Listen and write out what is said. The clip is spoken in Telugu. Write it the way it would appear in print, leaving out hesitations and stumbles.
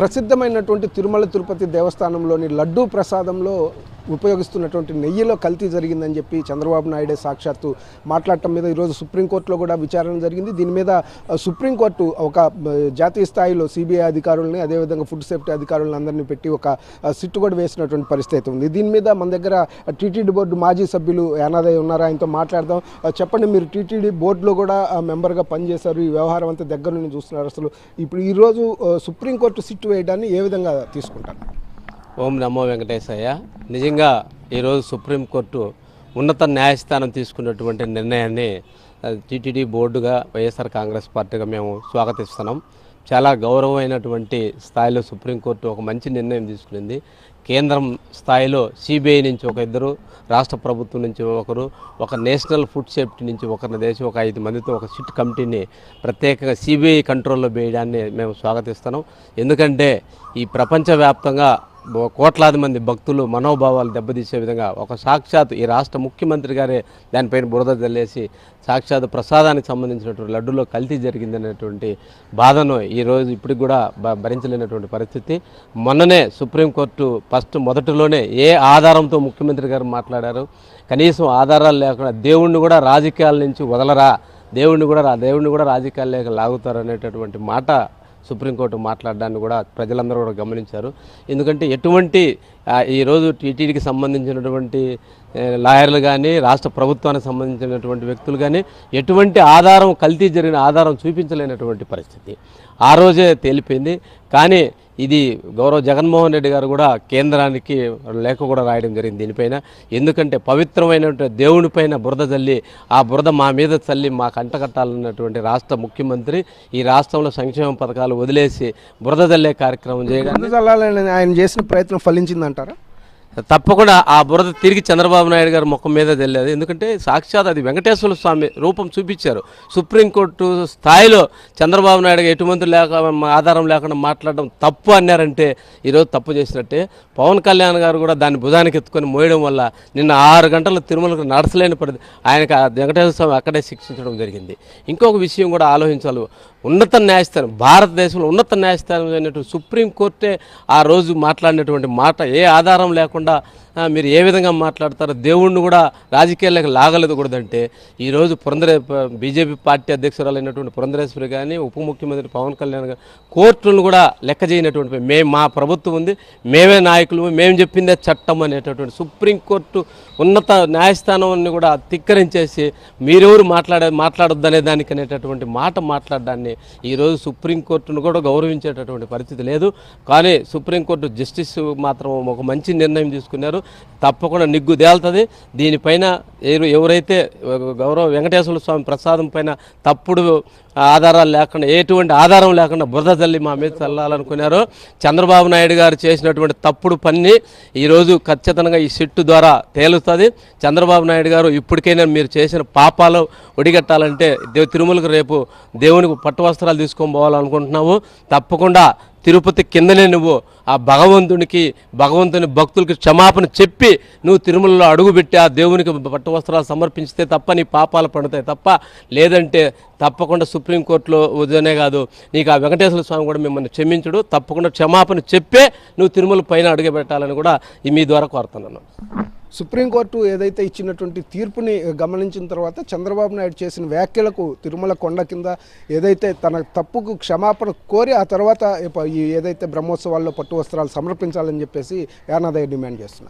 ప్రసిద్ధమైనటువంటి తిరుమల తిరుపతి దేవస్థానంలోని లడ్డూ ప్రసాదంలో ఉపయోగిస్తున్నటువంటి నెయ్యిలో కల్తీ జరిగిందని చెప్పి చంద్రబాబు నాయుడే సాక్షాత్తు మాట్లాడటం మీద ఈరోజు సుప్రీంకోర్టులో కూడా విచారణ జరిగింది. దీని మీద సుప్రీంకోర్టు ఒక జాతీయ స్థాయిలో సిబిఐ అధికారులని అదేవిధంగా ఫుడ్ సేఫ్టీ అధికారులను అందరినీ పెట్టి ఒక సిట్టు కూడా వేసినటువంటి పరిస్థితి ఉంది. దీని మీద మన దగ్గర టీటీడీ బోర్డు మాజీ సభ్యులు యానాదయ్య ఉన్నారు, ఆయనతో మాట్లాడదాం. చెప్పండి, మీరు టీటీడీ బోర్డులో కూడా మెంబర్గా పనిచేశారు, ఈ వ్యవహారం అంతా దగ్గర నుండి చూస్తున్నారు. అసలు ఇప్పుడు ఈరోజు సుప్రీంకోర్టు సిట్టు వేయడాన్ని ఏ విధంగా తీసుకుంటారు? ఓం నమో వెంకటేశయ్య. నిజంగా ఈరోజు సుప్రీంకోర్టు ఉన్నత న్యాయస్థానం తీసుకున్నటువంటి నిర్ణయాన్ని టీటీడీ బోర్డుగా వైఎస్ఆర్ కాంగ్రెస్ పార్టీగా మేము స్వాగతిస్తున్నాం. చాలా గౌరవమైనటువంటి స్థాయిలో సుప్రీంకోర్టు ఒక మంచి నిర్ణయం తీసుకునింది. కేంద్రం స్థాయిలో సిబిఐ నుంచి ఒక ఇద్దరు, రాష్ట్ర ప్రభుత్వం నుంచి ఒకరు, ఒక నేషనల్ ఫుడ్ సేఫ్టీ నుంచి ఒకరిని దేశం ఒక 5 మందితో ఒక సిట్ కమిటీని ప్రత్యేకంగా సిబిఐ కంట్రోల్లో వేయడాన్ని మేము స్వాగతిస్తున్నాం. ఎందుకంటే ఈ ప్రపంచవ్యాప్తంగా కోట్లాది మంది భక్తులు మనోభావాలు దెబ్బతీసే విధంగా ఒక సాక్షాత్ ఈ రాష్ట్ర ముఖ్యమంత్రి గారే దానిపైన బురద జల్లేసి సాక్షాత్ ప్రసాదానికి సంబంధించినటువంటి లడ్డులో కల్తీ జరిగిందనేటువంటి బాధను ఈరోజు ఇప్పటికి కూడా భరించలేనటువంటి పరిస్థితి. మొన్ననే సుప్రీంకోర్టు మొదటిలోనే ఏ ఆధారంతో ముఖ్యమంత్రి గారు మాట్లాడారు, కనీసం ఆధారాలు లేకుండా దేవుణ్ణి కూడా రాజకీయాల నుంచి వదలరా, దేవుణ్ణి కూడా రాజకీయాల్లోకి లాగుతారు అనేటటువంటి మాట సుప్రీంకోర్టు మాట్లాడడాన్ని కూడా ప్రజలందరూ కూడా గమనించారు. ఎందుకంటే ఎటువంటి ఈరోజు టీటీడీకి సంబంధించినటువంటి లాయర్లు కానీ రాష్ట్ర ప్రభుత్వానికి సంబంధించినటువంటి వ్యక్తులు కానీ ఎటువంటి ఆధారం కల్తీ జరిగిన ఆధారం చూపించలేనటువంటి పరిస్థితి ఆ రోజే తేలిపోయింది. కానీ ఇది గౌరవ జగన్మోహన్ రెడ్డి గారు కూడా కేంద్రానికి లేఖ కూడా రాయడం జరిగింది దీనిపైన. ఎందుకంటే పవిత్రమైనటువంటి దేవునిపైన బురద చల్లి ఆ బురద మా మీద చల్లి మా కంటకట్టాలన్నటువంటి రాష్ట్ర ముఖ్యమంత్రి ఈ రాష్ట్రంలో సంక్షేమ పథకాలు వదిలేసి బురద చల్లే కార్యక్రమం చేయడానికి ఆయన చేసిన ప్రయత్నం ఫలించిందంటారా? తప్పకుండా ఆ బురద తిరిగి చంద్రబాబు నాయుడు గారు ముఖం మీద తెలియదు. ఎందుకంటే సాక్షాత్ అది వెంకటేశ్వర స్వామి రూపం చూపించారు. సుప్రీంకోర్టు స్థాయిలో చంద్రబాబు నాయుడు ఎటువంటి ఆధారం లేకుండా మాట్లాడడం తప్పు అన్నారంటే ఈరోజు తప్పు చేసినట్టే. పవన్ కళ్యాణ్ గారు కూడా దాన్ని భుజానికి ఎత్తుకొని మోయడం వల్ల నిన్న 6 గంటలు తిరుమలకు నడచలేని ఆయనకు వెంకటేశ్వర స్వామి అక్కడే శిక్షించడం జరిగింది. ఇంకొక విషయం కూడా ఆలోచించాలి. ఉన్నత న్యాయస్థానం, భారతదేశంలో ఉన్నత న్యాయస్థానం అయినటువంటి సుప్రీంకోర్టే ఆ రోజు మాట్లాడినటువంటి మాట ఏ ఆధారం లేకుండా మీరు ఏ విధంగా మాట్లాడతారో, దేవుణ్ణి కూడా రాజకీయాలకు లాగలేదకూడదంటే ఈరోజు బీజేపీ పార్టీ అధ్యక్షురాలైనటువంటి పురంధరేశ్వరి కానీ ఉప ముఖ్యమంత్రి పవన్ కళ్యాణ్ గారు కోర్టులను కూడా లెక్క చేయనటువంటి మా ప్రభుత్వం ఉంది, మేమే నాయకులు, మేము చెప్పిందే చట్టం అనేటటువంటి సుప్రీంకోర్టు ఉన్నత న్యాయస్థానాన్ని కూడా ధిక్కరించేసి మీరెవరు మాట్లాడొద్దనే దానికి అనేటటువంటి మాట మాట్లాడడాన్ని ఈరోజు సుప్రీంకోర్టును కూడా గౌరవించేటటువంటి పరిస్థితి లేదు. కానీ సుప్రీంకోర్టు జస్టిస్ మాత్రం ఒక మంచి నిర్ణయం తీసుకున్నారు. తప్పకుండా నిగ్గు తేలుతుంది. దీనిపైన ఎవరైతే గౌరవ వెంకటేశ్వర స్వామి ప్రసాదం పైన తప్పుడు ఆధారాలు లేకుండా, ఎటువంటి ఆధారం లేకుండా బురద తల్లి మా మీద చల్లాలనుకున్నారో, చంద్రబాబు నాయుడు గారు చేసినటువంటి తప్పుడు పని ఈరోజు ఖచ్చితంగా ఈ సిట్టు ద్వారా తేలుతుంది. చంద్రబాబు నాయుడు గారు ఇప్పటికైనా మీరు చేసిన పాపాలు ఒడిగట్టాలంటే తిరుమలకు రేపు దేవునికి పట్టు వస్త్రాలు తీసుకొని పోవాలనుకుంటున్నావు. తప్పకుండా తిరుపతి కిందనే నువ్వు ఆ భగవంతుని భక్తులకి క్షమాపణ చెప్పి నువ్వు తిరుమలలో అడుగుపెట్టి ఆ దేవునికి పట్టు వస్త్రాలు సమర్పించితే తప్ప నీ పాపాలు పడతాయి తప్ప, లేదంటే తప్పకుండా సుప్రీంకోర్టులో వద్దనే కాదు, నీకు ఆ వెంకటేశ్వర స్వామి కూడా మిమ్మల్ని క్షమించడు. తప్పకుండా క్షమాపణ చెప్పే నువ్వు తిరుమల పైన అడుగుపెట్టాలని కూడా మీ ద్వారా కోరుతున్నాను. సుప్రీంకోర్టు ఏదైతే ఇచ్చినటువంటి తీర్పుని గమనించిన తర్వాత చంద్రబాబు నాయుడు చేసిన వ్యాఖ్యలకు తిరుమల కొండ కింద ఏదైతే తన తప్పుకు క్షమాపణ కోరి ఆ తర్వాత ఏదైతే బ్రహ్మోత్సవాల్లో పట్టు వస్త్రాలు సమర్పించాలని చెప్పేసి యానాదయ్య డిమాండ్ చేస్తున్నారు.